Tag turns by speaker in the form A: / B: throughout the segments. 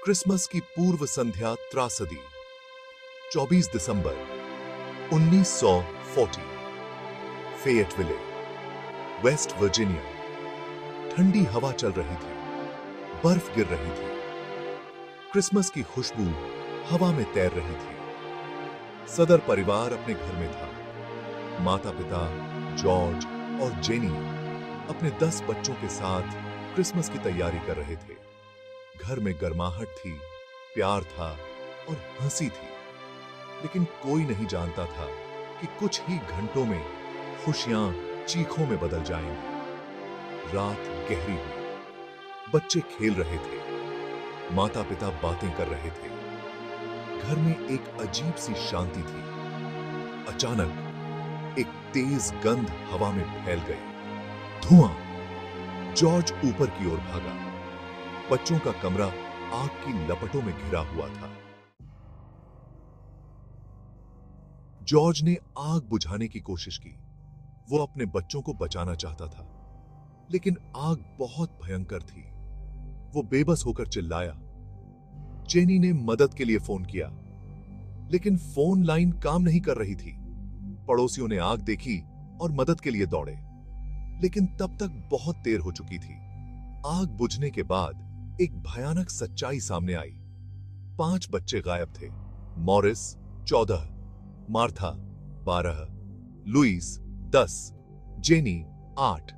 A: Christmas की पूर्व संध्या त्रासदी 24 दिसंबर 1940 फेयटविले, वेस्ट वर्जीनिया। ठंडी हवा चल रही थी, बर्फ गिर रही थी। क्रिसमस की खुशबू हवा में तैर रही थी। सदर परिवार अपने घर में था। माता पिता जॉर्ज और जेनी अपने 10 बच्चों के साथ क्रिसमस की तैयारी कर रहे थे। घर में गर्माहट थी, प्यार था और हंसी थी, लेकिन कोई नहीं जानता था कि कुछ ही घंटों में खुशियां चीखों में बदल जाएंगी। रात गहरी हुई, बच्चे खेल रहे थे, माता पिता बातें कर रहे थे। घर में एक अजीब सी शांति थी। अचानक एक तेज गंध हवा में फैल गई। धुआं। जॉर्ज ऊपर की ओर भागा। बच्चों का कमरा आग की लपटों में घिरा हुआ था। जॉर्ज ने आग बुझाने की कोशिश की। वो अपने बच्चों को बचाना चाहता था, लेकिन आग बहुत भयंकर थी। वो बेबस होकर चिल्लाया। जेनी ने मदद के लिए फोन किया, लेकिन फोन लाइन काम नहीं कर रही थी। पड़ोसियों ने आग देखी और मदद के लिए दौड़े, लेकिन तब तक बहुत देर हो चुकी थी। आग बुझने के बाद एक भयानक सच्चाई सामने आई। 5 बच्चे गायब थे। मॉरिस 14, मार्था 12, लुइस 10, जेनी 8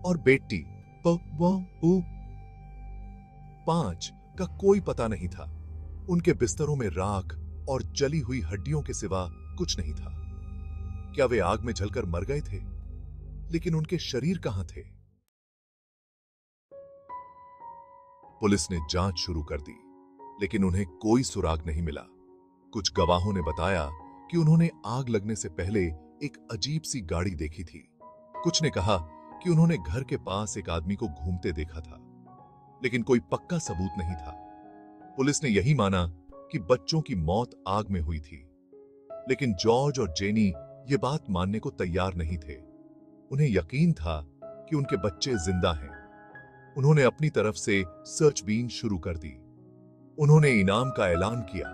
A: और बेटी 5 का कोई पता नहीं था। उनके बिस्तरों में राख और जली हुई हड्डियों के सिवा कुछ नहीं था। क्या वे आग में जलकर मर गए थे? लेकिन उनके शरीर कहां थे? पुलिस ने जांच शुरू कर दी, लेकिन उन्हें कोई सुराग नहीं मिला। कुछ गवाहों ने बताया कि उन्होंने आग लगने से पहले एक अजीब सी गाड़ी देखी थी। कुछ ने कहा कि उन्होंने घर के पास एक आदमी को घूमते देखा था, लेकिन कोई पक्का सबूत नहीं था। पुलिस ने यही माना कि बच्चों की मौत आग में हुई थी, लेकिन जॉर्ज और जेनी ये बात मानने को तैयार नहीं थे। उन्हें यकीन था कि उनके बच्चे जिंदा हैं। उन्होंने अपनी तरफ से सर्चबीन शुरू कर दी। उन्होंने इनाम का ऐलान किया।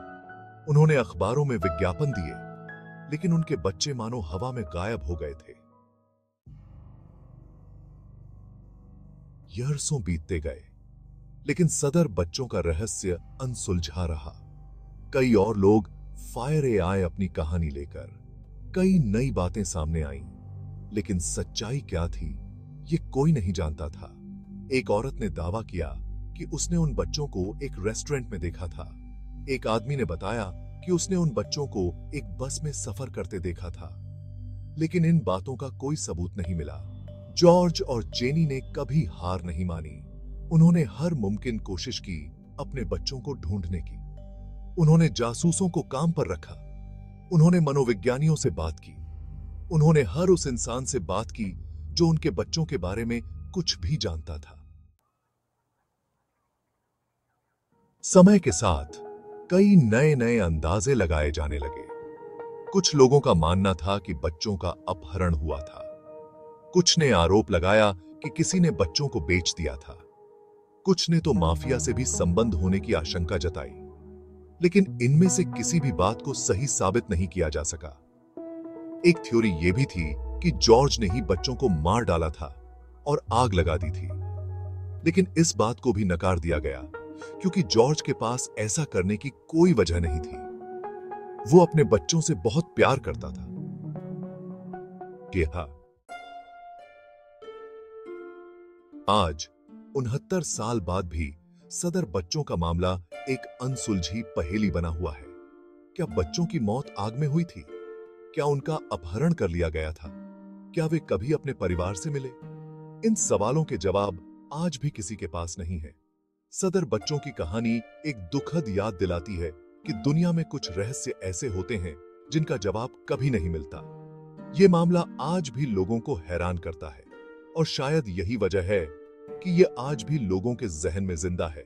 A: उन्होंने अखबारों में विज्ञापन दिए, लेकिन उनके बच्चे मानो हवा में गायब हो गए थे। यर्सों बीतते गए, लेकिन सदर बच्चों का रहस्य अनसुलझा रहा। कई और लोग फायर ए आए अपनी कहानी लेकर। कई नई बातें सामने आईं, लेकिन सच्चाई क्या थी ये कोई नहीं जानता था। एक औरत ने दावा किया कि उसने उन बच्चों को एक रेस्टोरेंट में देखा था। एक आदमी ने बताया कि उसने उन बच्चों को एक बस में सफर करते देखा था, लेकिन इन बातों का कोई सबूत नहीं मिला। जॉर्ज और जेनी ने कभी हार नहीं मानी। उन्होंने हर मुमकिन कोशिश की अपने बच्चों को ढूंढने की। उन्होंने जासूसों को काम पर रखा। उन्होंने मनोविज्ञानियों से बात की। उन्होंने हर उस इंसान से बात की जो उनके बच्चों के बारे में कुछ भी जानता था। समय के साथ कई नए नए अंदाजे लगाए जाने लगे। कुछ लोगों का मानना था कि बच्चों का अपहरण हुआ था। कुछ ने आरोप लगाया कि किसी ने बच्चों को बेच दिया था। कुछ ने तो माफिया से भी संबंध होने की आशंका जताई, लेकिन इनमें से किसी भी बात को सही साबित नहीं किया जा सका। एक थ्योरी यह भी थी कि जॉर्ज ने ही बच्चों को मार डाला था और आग लगा दी थी, लेकिन इस बात को भी नकार दिया गया क्योंकि जॉर्ज के पास ऐसा करने की कोई वजह नहीं थी। वो अपने बच्चों से बहुत प्यार करता था। हाँ, आज 69 साल बाद भी सदर बच्चों का मामला एक अनसुलझी पहेली बना हुआ है। क्या बच्चों की मौत आग में हुई थी? क्या उनका अपहरण कर लिया गया था? क्या वे कभी अपने परिवार से मिले? इन सवालों के जवाब आज भी किसी के पास नहीं है। सदर बच्चों की कहानी एक दुखद याद दिलाती है कि दुनिया में कुछ रहस्य ऐसे होते हैं जिनका जवाब कभी नहीं मिलता। यह मामला आज भी लोगों को हैरान करता है, और शायद यही वजह है कि यह आज भी लोगों के जहन में जिंदा है।